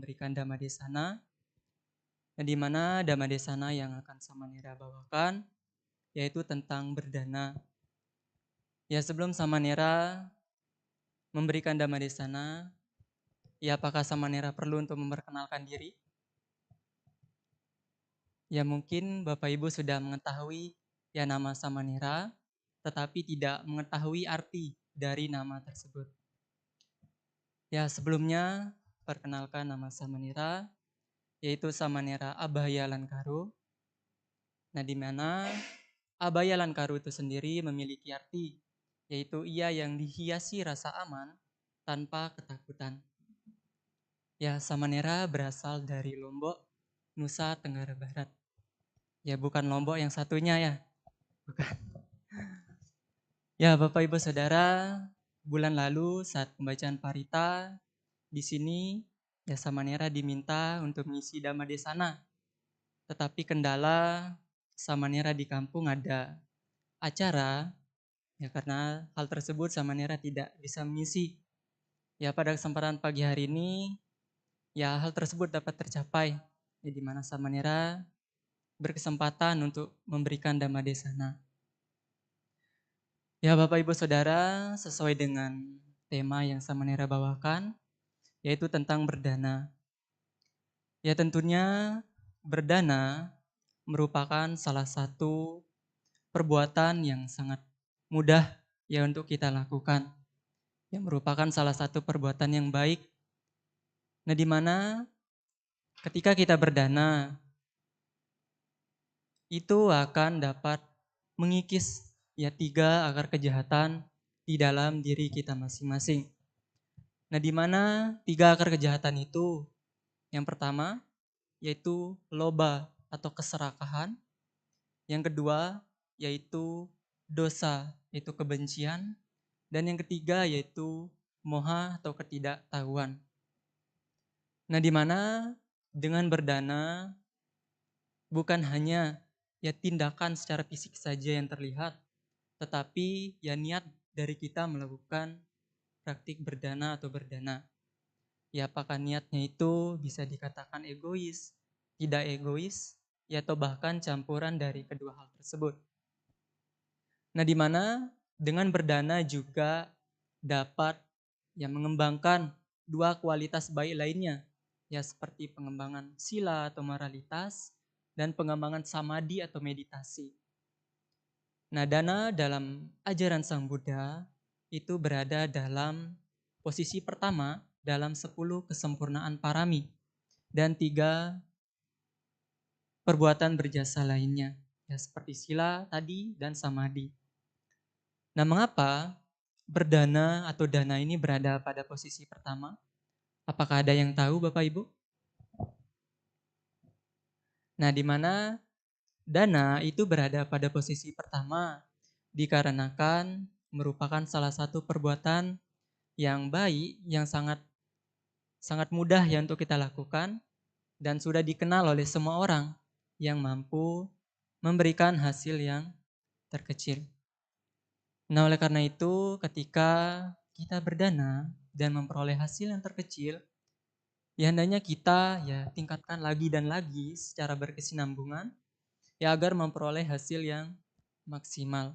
memberikan Dhamma Desana, di mana Dhamma Desana yang akan Samanera bawakan yaitu tentang berdana. Ya, sebelum Samanera memberikan Dhamma Desana, ya apakah Samanera perlu untuk memperkenalkan diri? Ya mungkin Bapak Ibu sudah mengetahui ya nama Samanera, tetapi tidak mengetahui arti dari nama tersebut. Ya sebelumnya perkenalkan nama Samanera, yaitu Samanera Abhaya Lankaru. Nah di mana Abhaya Lankaru itu sendiri memiliki arti, yaitu ia yang dihiasi rasa aman tanpa ketakutan. Ya Samanera berasal dari Lombok, Nusa Tenggara Barat. Ya bukan Lombok yang satunya ya, bukan. Ya Bapak Ibu Saudara, bulan lalu saat pembacaan parita di sini ya Samanera diminta untuk mengisi Dhamma Desana. Tetapi kendala Samanera di kampung ada acara, ya karena hal tersebut Samanera tidak bisa mengisi. Ya pada kesempatan pagi hari ini, ya hal tersebut dapat tercapai, ya, di mana Samanera berkesempatan untuk memberikan Dhamma Desana. Ya Bapak Ibu Saudara, sesuai dengan tema yang Samanera bawakan, yaitu tentang berdana. Ya tentunya berdana merupakan salah satu perbuatan yang sangat mudah ya untuk kita lakukan. Yang merupakan salah satu perbuatan yang baik. Nah di mana ketika kita berdana, itu akan dapat mengikis ya 3 akar kejahatan di dalam diri kita masing-masing. Nah di mana 3 akar kejahatan itu? Yang pertama yaitu loba atau keserakahan. Yang kedua yaitu dosa, yaitu kebencian. Dan yang ketiga yaitu moha atau ketidaktahuan. Nah di mana dengan berdana bukan hanya ya tindakan secara fisik saja yang terlihat, tetapi ya niat dari kita melakukan praktik berdana atau berdana. Ya apakah niatnya itu bisa dikatakan egois, tidak egois, ya atau bahkan campuran dari kedua hal tersebut. Nah di mana dengan berdana juga dapat ya mengembangkan 2 kualitas baik lainnya, ya seperti pengembangan sila atau moralitas dan pengembangan samadhi atau meditasi. Nah dana dalam ajaran Sang Buddha itu berada dalam posisi pertama dalam 10 kesempurnaan parami dan 3 perbuatan berjasa lainnya, ya seperti sila tadi dan samadhi. Nah mengapa berdana atau dana ini berada pada posisi pertama? Apakah ada yang tahu Bapak Ibu? Nah di mana dana itu berada pada posisi pertama dikarenakan merupakan salah satu perbuatan yang baik, yang sangat mudah ya untuk kita lakukan dan sudah dikenal oleh semua orang yang mampu memberikan hasil yang terkecil. Nah oleh karena itu ketika kita berdana dan memperoleh hasil yang terkecil, ya hendaknya kita ya tingkatkan lagi dan lagi secara berkesinambungan ya agar memperoleh hasil yang maksimal.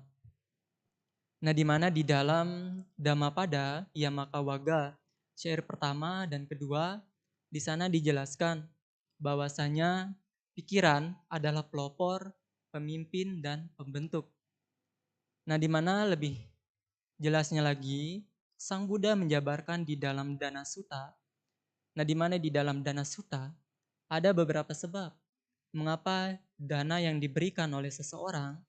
Nah di mana di dalam Dhammapada Yamaka syair pertama dan kedua di sana dijelaskan bahwasanya pikiran adalah pelopor, pemimpin dan pembentuk. Nah di mana lebih jelasnya lagi Sang Buddha menjabarkan di dalam Dana Sutta. Nah di mana di dalam Dana Sutta ada beberapa sebab mengapa dana yang diberikan oleh seseorang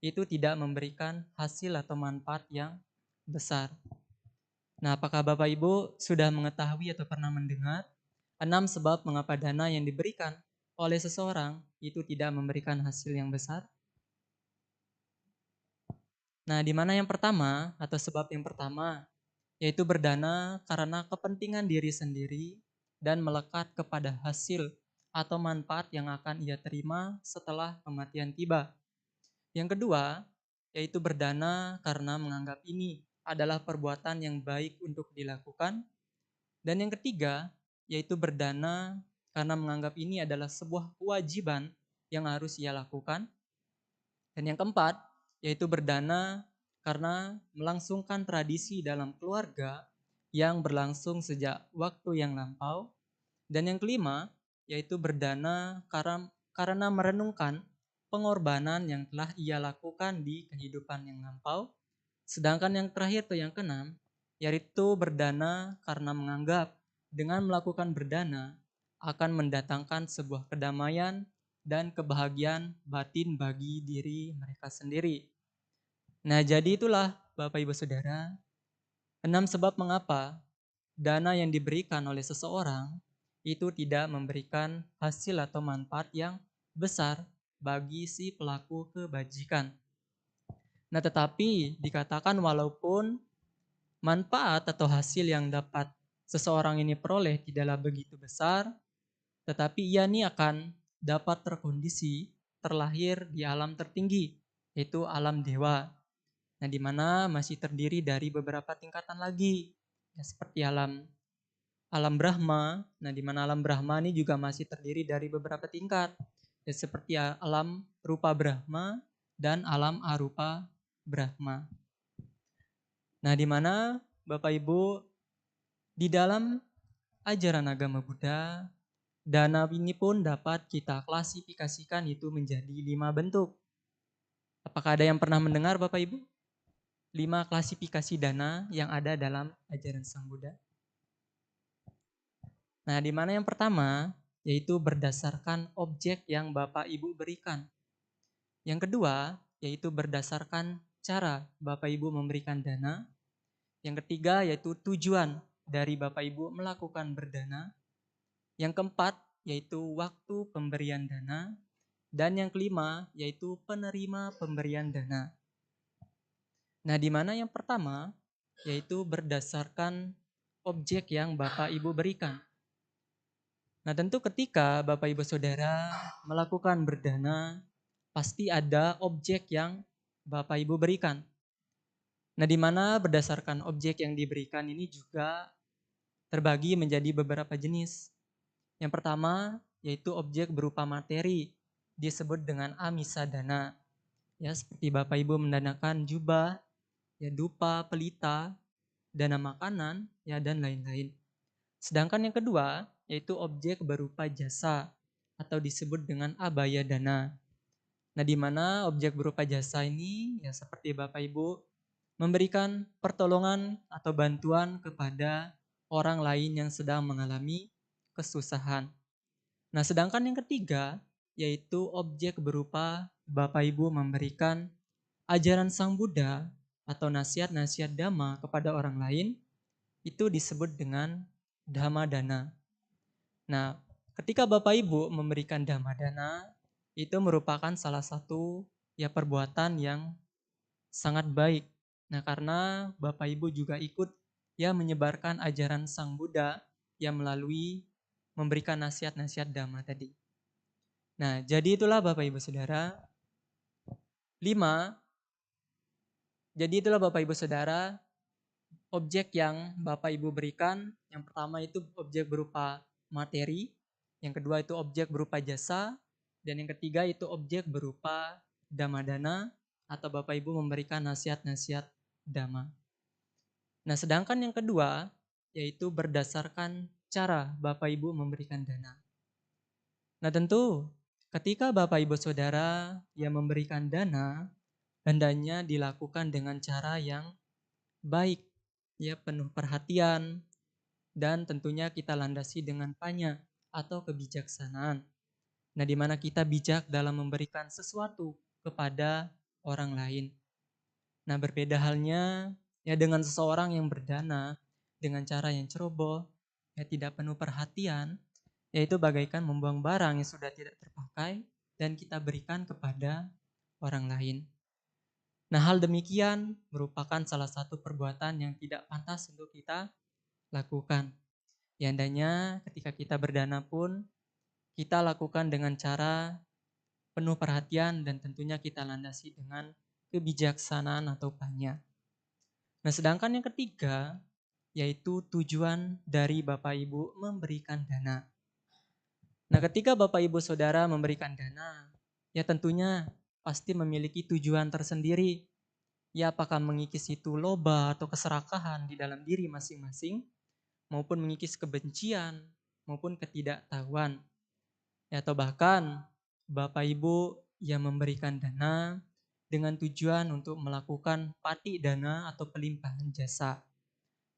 itu tidak memberikan hasil atau manfaat yang besar. Nah, apakah Bapak Ibu sudah mengetahui atau pernah mendengar 6 sebab mengapa dana yang diberikan oleh seseorang itu tidak memberikan hasil yang besar? Nah, di mana yang pertama atau sebab yang pertama yaitu berdana karena kepentingan diri sendiri dan melekat kepada hasil atau manfaat yang akan ia terima setelah kematian tiba. Yang kedua, yaitu berdana karena menganggap ini adalah perbuatan yang baik untuk dilakukan. Dan yang ketiga, yaitu berdana karena menganggap ini adalah sebuah kewajiban yang harus ia lakukan. Dan yang keempat, yaitu berdana karena melangsungkan tradisi dalam keluarga yang berlangsung sejak waktu yang lampau. Dan yang kelima, yaitu berdana karena merenungkan pengorbanan yang telah ia lakukan di kehidupan yang lampau. Sedangkan yang terakhir atau yang keenam, yaitu berdana karena menganggap dengan melakukan berdana akan mendatangkan sebuah kedamaian dan kebahagiaan batin bagi diri mereka sendiri. Nah, jadi itulah Bapak Ibu Saudara, 6 sebab mengapa dana yang diberikan oleh seseorang itu tidak memberikan hasil atau manfaat yang besar bagi si pelaku kebajikan. Nah, tetapi dikatakan walaupun manfaat atau hasil yang dapat seseorang ini peroleh tidaklah begitu besar, tetapi ia ini akan dapat terkondisi terlahir di alam tertinggi, yaitu alam dewa. Nah, di mana masih terdiri dari beberapa tingkatan lagi, ya, seperti alam Brahma. Nah, di mana alam Brahma ini juga masih terdiri dari beberapa tingkat, ya, seperti alam rupa Brahma dan alam arupa Brahma. Nah, di mana Bapak Ibu di dalam ajaran agama Buddha, dana ini pun dapat kita klasifikasikan itu menjadi 5 bentuk. Apakah ada yang pernah mendengar Bapak Ibu? 5 klasifikasi dana yang ada dalam ajaran Sang Buddha. Nah, di mana yang pertama yaitu berdasarkan objek yang Bapak Ibu berikan. Yang kedua yaitu berdasarkan cara Bapak Ibu memberikan dana. Yang ketiga yaitu tujuan dari Bapak Ibu melakukan berdana. Yang keempat yaitu waktu pemberian dana. Dan yang kelima yaitu penerima pemberian dana. Nah, di mana yang pertama yaitu berdasarkan objek yang Bapak Ibu berikan. Nah, tentu ketika Bapak Ibu Saudara melakukan berdana, pasti ada objek yang Bapak Ibu berikan. Nah, di mana berdasarkan objek yang diberikan ini juga terbagi menjadi beberapa jenis. Yang pertama yaitu objek berupa materi, disebut dengan amisa dana. Ya, seperti Bapak Ibu mendanakan jubah, ya, dupa, pelita, dana makanan, ya, dan lain-lain. Sedangkan yang kedua yaitu objek berupa jasa atau disebut dengan abaya dana. Nah, di mana objek berupa jasa ini ya seperti Bapak Ibu memberikan pertolongan atau bantuan kepada orang lain yang sedang mengalami kesusahan. Nah, sedangkan yang ketiga yaitu objek berupa Bapak Ibu memberikan ajaran Sang Buddha atau nasihat-nasihat Dhamma kepada orang lain, itu disebut dengan Dhamma dana. Nah, ketika Bapak Ibu memberikan Dhamma dana, itu merupakan salah satu ya perbuatan yang sangat baik. Nah, karena Bapak Ibu juga ikut ya menyebarkan ajaran Sang Buddha yang melalui memberikan nasihat-nasihat Dhamma tadi. Nah, jadi itulah Bapak Ibu Saudara, 5. Jadi itulah Bapak Ibu Saudara, objek yang Bapak Ibu berikan. Yang pertama itu objek berupa materi, yang kedua itu objek berupa jasa, dan yang ketiga itu objek berupa dhamma-dana atau Bapak Ibu memberikan nasihat-nasihat dhamma. Nah, sedangkan yang kedua yaitu berdasarkan cara Bapak Ibu memberikan dana. Nah, tentu ketika Bapak Ibu Saudara yang memberikan dana, hendaknya dilakukan dengan cara yang baik, ya, penuh perhatian, dan tentunya kita landasi dengan panya atau kebijaksanaan. Nah, di mana kita bijak dalam memberikan sesuatu kepada orang lain. Nah, berbeda halnya ya dengan seseorang yang berdana dengan cara yang ceroboh, ya tidak penuh perhatian, yaitu bagaikan membuang barang yang sudah tidak terpakai dan kita berikan kepada orang lain. Nah, hal demikian merupakan salah satu perbuatan yang tidak pantas untuk kita lakukan. Ya, hendaknya ketika kita berdana pun kita lakukan dengan cara penuh perhatian dan tentunya kita landasi dengan kebijaksanaan atau panya. Nah, sedangkan yang ketiga yaitu tujuan dari Bapak Ibu memberikan dana. Nah, ketika Bapak Ibu Saudara memberikan dana, ya tentunya pasti memiliki tujuan tersendiri. Ya, apakah mengikis itu loba atau keserakahan di dalam diri masing-masing, maupun mengikis kebencian, maupun ketidaktahuan. Ya, atau bahkan Bapak Ibu yang memberikan dana dengan tujuan untuk melakukan patik dana atau pelimpahan jasa.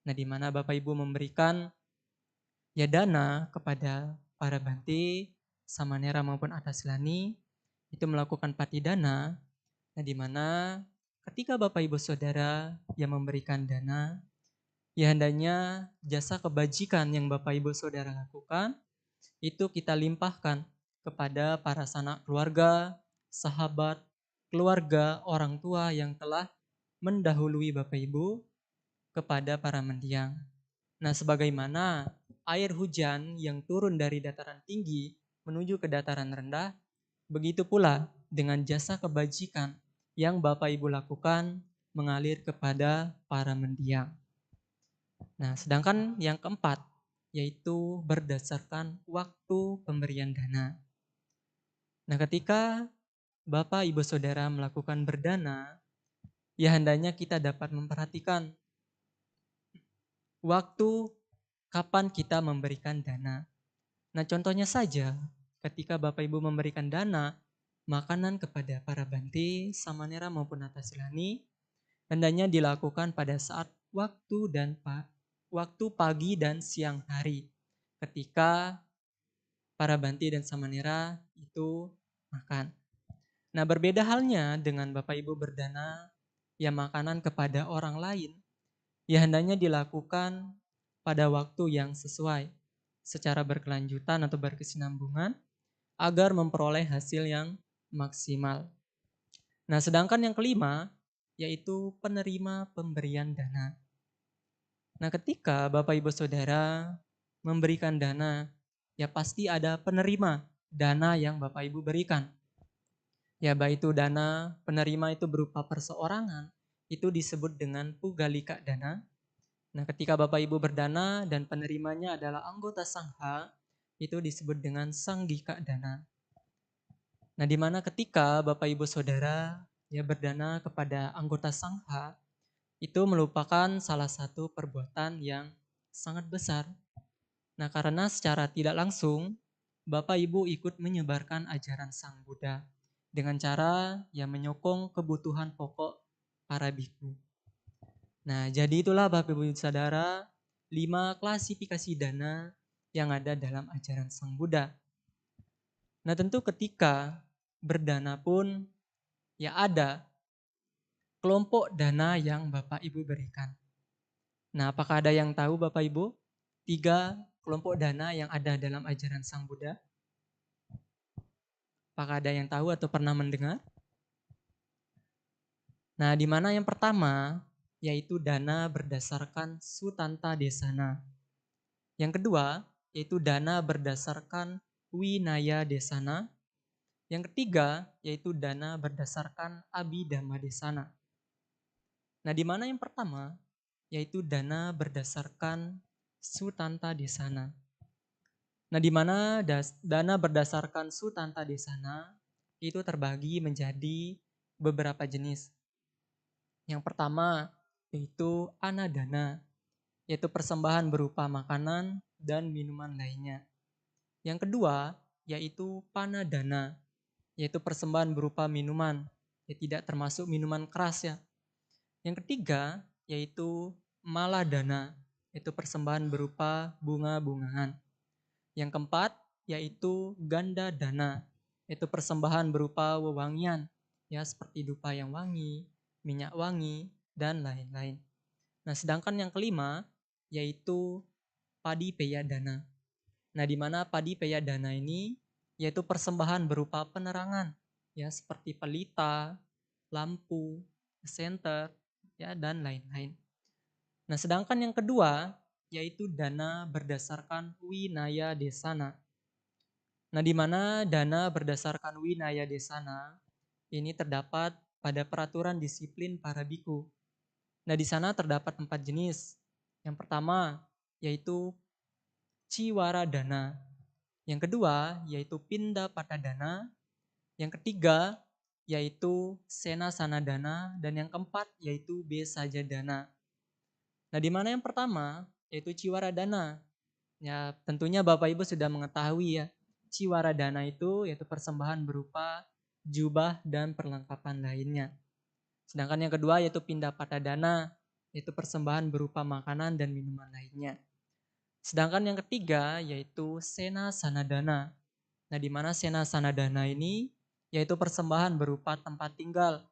Nah, di mana Bapak Ibu memberikan ya dana kepada para bante, samanera maupun atasilani itu melakukan pati dana. Nah, di mana ketika Bapak Ibu Saudara yang memberikan dana, ya hendaknya jasa kebajikan yang Bapak Ibu Saudara lakukan itu kita limpahkan kepada para sanak keluarga, sahabat, keluarga, orang tua yang telah mendahului Bapak Ibu kepada para mendiang. Nah, sebagaimana air hujan yang turun dari dataran tinggi menuju ke dataran rendah, begitu pula dengan jasa kebajikan yang Bapak Ibu lakukan mengalir kepada para mendiang. Nah, sedangkan yang keempat, yaitu berdasarkan waktu pemberian dana. Nah, ketika Bapak Ibu Saudara melakukan berdana, ya hendaknya kita dapat memperhatikan waktu kapan kita memberikan dana. Nah, contohnya saja, ketika Bapak Ibu memberikan dana, makanan kepada para bante, samanera maupun atasilani, hendaknya dilakukan pada saat waktu pagi dan siang hari, ketika para bante dan samanera itu makan. Nah, berbeda halnya dengan Bapak Ibu berdana, ya makanan kepada orang lain, ya hendaknya dilakukan pada waktu yang sesuai, secara berkelanjutan atau berkesinambungan, agar memperoleh hasil yang maksimal. Nah, sedangkan yang kelima, yaitu penerima pemberian dana. Nah, ketika Bapak Ibu Saudara memberikan dana, ya pasti ada penerima dana yang Bapak Ibu berikan. Ya, baik itu dana penerima itu berupa perseorangan, itu disebut dengan pugalika dana. Nah, ketika Bapak Ibu berdana dan penerimanya adalah anggota sangha, itu disebut dengan sanggika dana. Nah, di mana ketika Bapak Ibu Saudara ya berdana kepada anggota sangha, itu merupakan salah satu perbuatan yang sangat besar. Nah, karena secara tidak langsung Bapak Ibu ikut menyebarkan ajaran Sang Buddha dengan cara yang menyokong kebutuhan pokok para biku. Nah, jadi itulah Bapak Ibu Saudara 5 klasifikasi dana yang ada dalam ajaran Sang Buddha. Nah, tentu ketika berdana pun ya ada kelompok dana yang Bapak Ibu berikan. Nah, apakah ada yang tahu Bapak Ibu 3 kelompok dana yang ada dalam ajaran Sang Buddha? Apakah ada yang tahu atau pernah mendengar? Nah, di mana yang pertama yaitu dana berdasarkan sutanta desana. Yang kedua yaitu dana berdasarkan winaya desana. Yang ketiga yaitu dana berdasarkan abhidhamma desana. Nah, di mana yang pertama yaitu dana berdasarkan sutanta desana. Nah, di mana dana berdasarkan sutanta desana itu terbagi menjadi beberapa jenis. Yang pertama yaitu anadana, yaitu persembahan berupa makanan dan minuman lainnya. Yang kedua yaitu panadana, yaitu persembahan berupa minuman, ya tidak termasuk minuman keras ya. Yang ketiga yaitu maladana, yaitu persembahan berupa bunga-bungaan. Yang keempat yaitu ganda dana, yaitu persembahan berupa wewangian, ya seperti dupa yang wangi, minyak wangi, dan lain-lain. Nah, sedangkan yang kelima yaitu padi peya dana. Nah, di mana padi peya dana ini yaitu persembahan berupa penerangan, ya seperti pelita, lampu, senter, ya dan lain-lain. Nah, sedangkan yang kedua yaitu dana berdasarkan winaya desana. Nah, di mana dana berdasarkan winaya desana ini terdapat pada peraturan disiplin para biku. Nah, di sana terdapat 4 jenis. Yang pertama yaitu ciwara dana. Yang kedua yaitu pinda patadana. Yang ketiga yaitu sena sana dana. Dan yang keempat yaitu besaja dana. Nah, di mana yang pertama yaitu ciwara dana. Ya, tentunya Bapak Ibu sudah mengetahui ya. Ciwara dana itu yaitu persembahan berupa jubah dan perlengkapan lainnya. Sedangkan yang kedua yaitu pindah patadana, yaitu persembahan berupa makanan dan minuman lainnya. Sedangkan yang ketiga yaitu sena sanadana. Nah, di mana sena sanadana ini yaitu persembahan berupa tempat tinggal,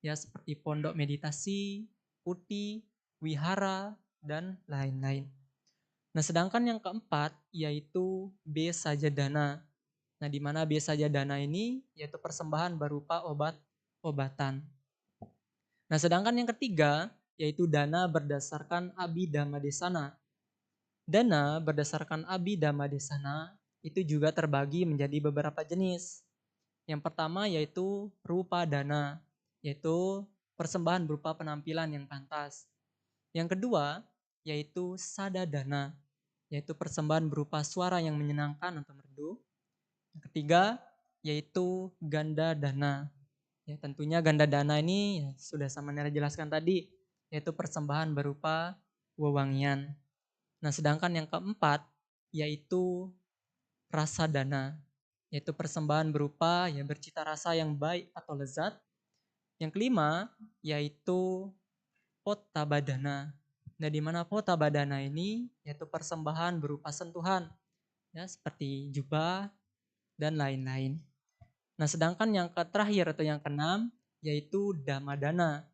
ya seperti pondok meditasi, kuti, wihara, dan lain-lain. Nah, sedangkan yang keempat yaitu besajadana. Nah, di mana besajadana ini yaitu persembahan berupa obat-obatan. Nah, sedangkan yang ketiga yaitu dana berdasarkan abhidhamma desana. Dana berdasarkan abhidhamma desana itu juga terbagi menjadi beberapa jenis. Yang pertama yaitu rupa dana, yaitu persembahan berupa penampilan yang pantas. Yang kedua yaitu sadadana, yaitu persembahan berupa suara yang menyenangkan atau merdu. Yang ketiga yaitu ganda dana. Ya, tentunya ganda dana ini ya, sudah sama Nera jelaskan tadi, yaitu persembahan berupa wewangian. Nah, sedangkan yang keempat yaitu rasa dana, yaitu persembahan berupa ya bercita rasa yang baik atau lezat. Yang kelima yaitu potabadana. Nah, di mana potabadana ini yaitu persembahan berupa sentuhan, ya seperti jubah dan lain-lain. Nah, sedangkan yang terakhir atau yang keenam yaitu damadana.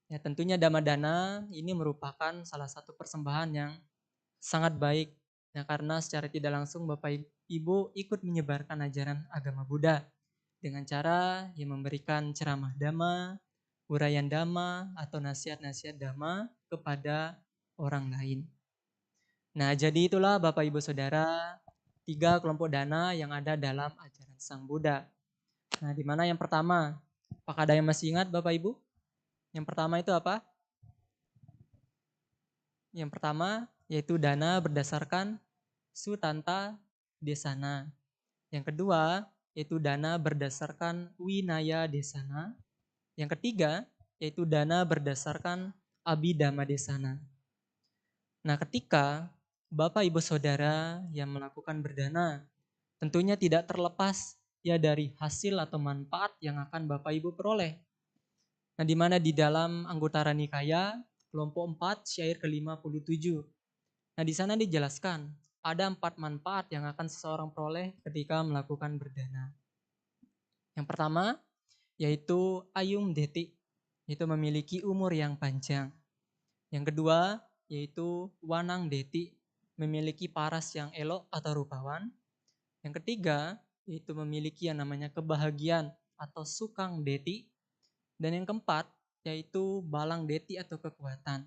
Ya, tentunya damadana ini merupakan salah satu persembahan yang sangat baik. Ya, karena secara tidak langsung Bapak Ibu ikut menyebarkan ajaran agama Buddha dengan cara yang memberikan ceramah dhamma, uraian dhamma atau nasihat-nasihat dhamma kepada orang lain. Nah, jadi itulah Bapak Ibu Saudara, 3 kelompok dana yang ada dalam ajaran Sang Buddha. Nah, di mana yang pertama? Apakah ada yang masih ingat Bapak Ibu? Yang pertama itu apa? Yang pertama yaitu dana berdasarkan sutanta desana. Yang kedua yaitu dana berdasarkan winaya desana. Yang ketiga yaitu dana berdasarkan abhidhamma desana. Nah, ketika Bapak Ibu Saudara yang melakukan berdana, tentunya tidak terlepas ya dari hasil atau manfaat yang akan Bapak Ibu peroleh. Nah, di mana di dalam Anggutara Nikaya kelompok 4 syair ke-57. Nah, di sana dijelaskan ada 4 manfaat yang akan seseorang peroleh ketika melakukan berdana. Yang pertama yaitu ayum deti, yaitu memiliki umur yang panjang. Yang kedua yaitu wanang deti, memiliki paras yang elok atau rupawan. Yang ketiga yaitu memiliki yang namanya kebahagiaan atau sukang deti. Dan yang keempat yaitu balang deti atau kekuatan.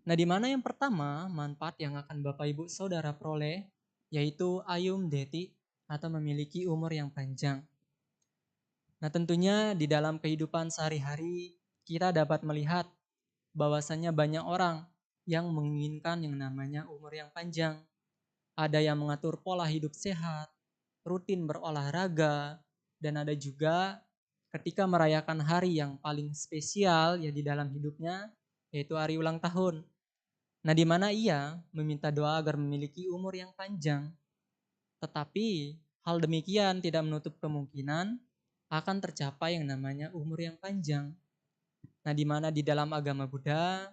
Nah, di mana yang pertama manfaat yang akan Bapak Ibu Saudara peroleh yaitu ayum deti atau memiliki umur yang panjang. Nah, tentunya di dalam kehidupan sehari-hari kita dapat melihat bahwasannya banyak orang yang menginginkan yang namanya umur yang panjang. Ada yang mengatur pola hidup sehat, rutin berolahraga, dan ada juga ketika merayakan hari yang paling spesial ya di dalam hidupnya, yaitu hari ulang tahun. Nah, di mana ia meminta doa agar memiliki umur yang panjang. Tetapi hal demikian tidak menutup kemungkinan akan tercapai yang namanya umur yang panjang. Nah, di mana di dalam agama Buddha,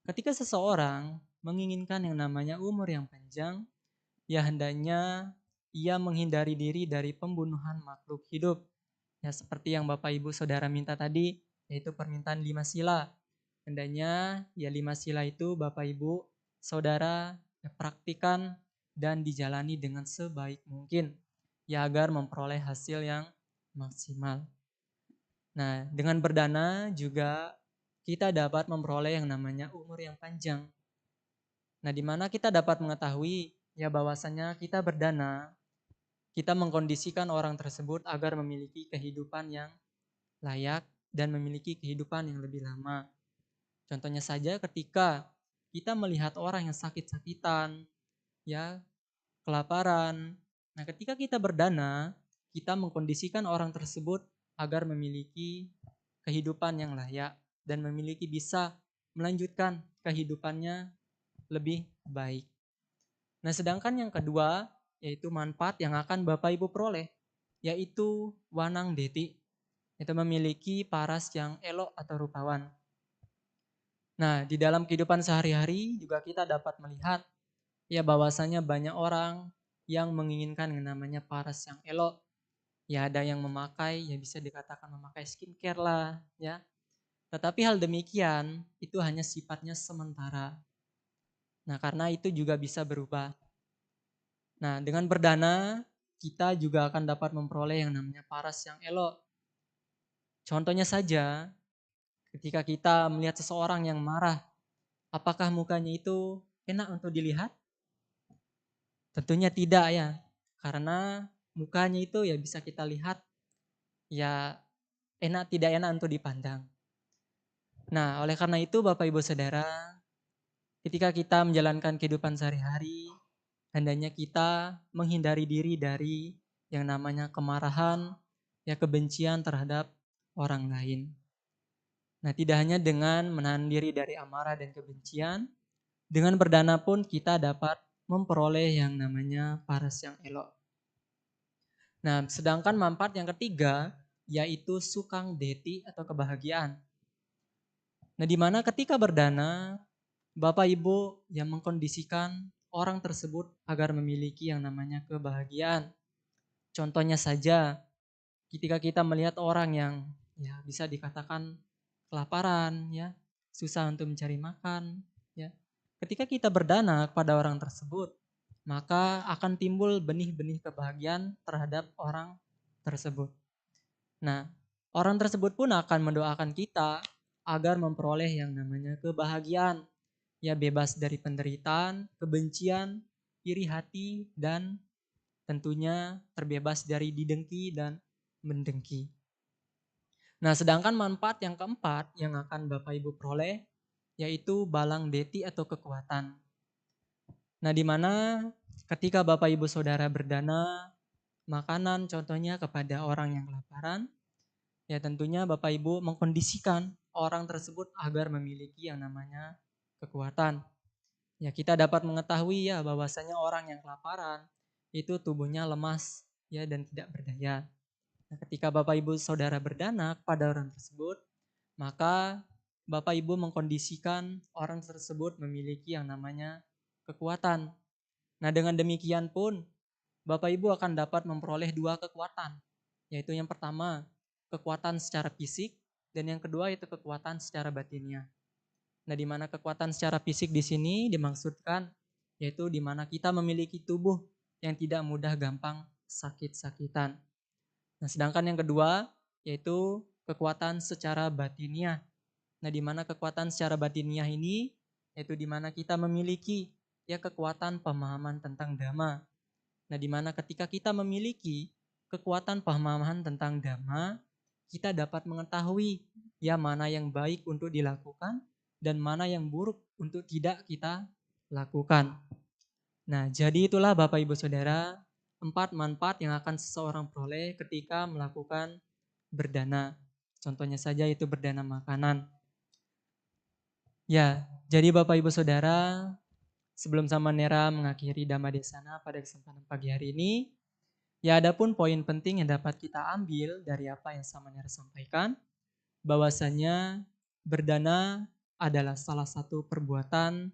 ketika seseorang menginginkan yang namanya umur yang panjang, ya hendaknya ia menghindari diri dari pembunuhan makhluk hidup. Ya seperti yang Bapak Ibu Saudara minta tadi, yaitu permintaan 5 sila. Hendaknya ya 5 sila itu Bapak Ibu Saudara ya, praktikan dan dijalani dengan sebaik mungkin. Ya agar memperoleh hasil yang maksimal. Nah, dengan berdana juga kita dapat memperoleh yang namanya umur yang panjang. Nah, di mana kita dapat mengetahui ya bahwasanya kita berdana, kita mengkondisikan orang tersebut agar memiliki kehidupan yang layak dan memiliki kehidupan yang lebih lama. Contohnya saja ketika kita melihat orang yang sakit-sakitan, ya, kelaparan. Nah, ketika kita berdana, kita mengkondisikan orang tersebut agar memiliki kehidupan yang layak dan memiliki bisa melanjutkan kehidupannya lebih baik. Nah, sedangkan yang kedua yaitu manfaat yang akan Bapak Ibu peroleh, yaitu wanang deti, itu memiliki paras yang elok atau rupawan. Nah, di dalam kehidupan sehari-hari juga kita dapat melihat ya bahwasanya banyak orang yang menginginkan yang namanya paras yang elok. Ya ada yang memakai, ya bisa dikatakan memakai skincare lah, ya. Tetapi hal demikian itu hanya sifatnya sementara. Nah, karena itu juga bisa berubah. Nah, dengan berdana kita juga akan dapat memperoleh yang namanya paras yang elok. Contohnya saja, ketika kita melihat seseorang yang marah, apakah mukanya itu enak untuk dilihat? Tentunya tidak ya, karena mukanya itu ya bisa kita lihat ya enak tidak enak untuk dipandang. Nah, oleh karena itu Bapak Ibu Saudara, ketika kita menjalankan kehidupan sehari-hari, hendaknya kita menghindari diri dari yang namanya kemarahan, ya kebencian terhadap orang lain. Nah, tidak hanya dengan menahan diri dari amarah dan kebencian, dengan berdana pun kita dapat memperoleh yang namanya paras yang elok. Nah, sedangkan manfaat yang ketiga yaitu sukang deti atau kebahagiaan. Nah, di mana ketika berdana, Bapak Ibu yang mengkondisikan orang tersebut agar memiliki yang namanya kebahagiaan. Contohnya saja, ketika kita melihat orang yang ya bisa dikatakan kelaparan, ya susah untuk mencari makan, ya. Ketika kita berdana kepada orang tersebut, maka akan timbul benih-benih kebahagiaan terhadap orang tersebut. Nah, orang tersebut pun akan mendoakan kita agar memperoleh yang namanya kebahagiaan. Ya bebas dari penderitaan, kebencian, iri hati, dan tentunya terbebas dari didengki dan mendengki. Nah, sedangkan manfaat yang keempat yang akan Bapak Ibu peroleh yaitu balang deti atau kekuatan. Nah, di mana ketika Bapak Ibu Saudara berdana makanan contohnya kepada orang yang kelaparan, ya tentunya Bapak Ibu mengkondisikan orang tersebut agar memiliki yang namanya kekuatan. Ya kita dapat mengetahui ya bahwasanya orang yang kelaparan itu tubuhnya lemas ya dan tidak berdaya. Nah, ketika Bapak Ibu Saudara berdana kepada orang tersebut, maka Bapak Ibu mengkondisikan orang tersebut memiliki yang namanya kekuatan. Nah, dengan demikian pun Bapak Ibu akan dapat memperoleh dua kekuatan, yaitu yang pertama kekuatan secara fisik dan yang kedua itu kekuatan secara batinnya. Nah, di mana kekuatan secara fisik di sini dimaksudkan yaitu di mana kita memiliki tubuh yang tidak mudah gampang sakit-sakitan. Nah, sedangkan yang kedua yaitu kekuatan secara batiniah. Nah, di mana kekuatan secara batiniah ini yaitu di mana kita memiliki ya kekuatan pemahaman tentang dhamma. Nah, di mana ketika kita memiliki kekuatan pemahaman tentang dhamma, kita dapat mengetahui ya mana yang baik untuk dilakukan dan mana yang buruk untuk tidak kita lakukan. Nah, jadi itulah Bapak Ibu Saudara, 4 manfaat yang akan seseorang peroleh ketika melakukan berdana. Contohnya saja itu berdana makanan. Ya, jadi Bapak Ibu Saudara, sebelum Samanera mengakhiri Dhamma Desana pada kesempatan pagi hari ini, ya adapun poin penting yang dapat kita ambil dari apa yang Samanera sampaikan, bahwasanya berdana adalah salah satu perbuatan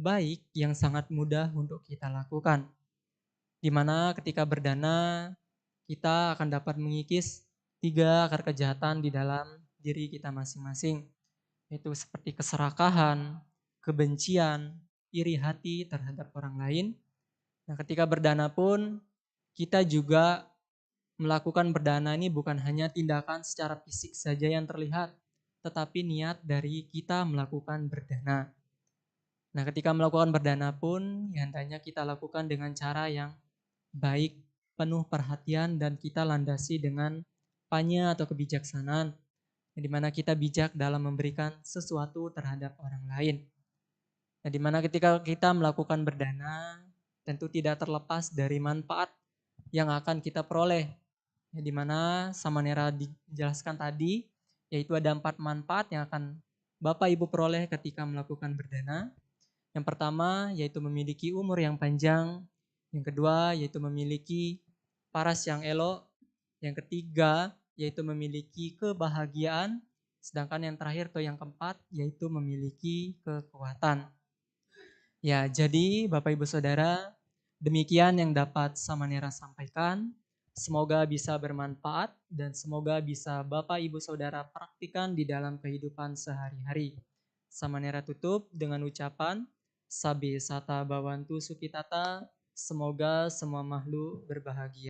baik yang sangat mudah untuk kita lakukan. Di mana ketika berdana, kita akan dapat mengikis 3 akar kejahatan di dalam diri kita masing-masing. Yaitu seperti keserakahan, kebencian, iri hati terhadap orang lain. Nah, ketika berdana pun kita juga melakukan berdana ini bukan hanya tindakan secara fisik saja yang terlihat, tetapi niat dari kita melakukan berdana. Nah, ketika melakukan berdana pun, ya hendaknya kita lakukan dengan cara yang baik, penuh perhatian, dan kita landasi dengan panya atau kebijaksanaan, di mana kita bijak dalam memberikan sesuatu terhadap orang lain. Nah, di mana ketika kita melakukan berdana, tentu tidak terlepas dari manfaat yang akan kita peroleh. Ya, di mana Samanera dijelaskan tadi, yaitu ada 4 manfaat yang akan Bapak Ibu peroleh ketika melakukan berdana. Yang pertama yaitu memiliki umur yang panjang. Yang kedua yaitu memiliki paras yang elok. Yang ketiga yaitu memiliki kebahagiaan. Sedangkan yang terakhir atau yang keempat yaitu memiliki kekuatan. Ya, jadi Bapak Ibu Saudara, demikian yang dapat Samanera sampaikan. Semoga bisa bermanfaat dan semoga bisa Bapak Ibu Saudara praktikan di dalam kehidupan sehari-hari. Samanera tutup dengan ucapan Sabe Sata Bawantu Sukitata, semoga semua makhluk berbahagia.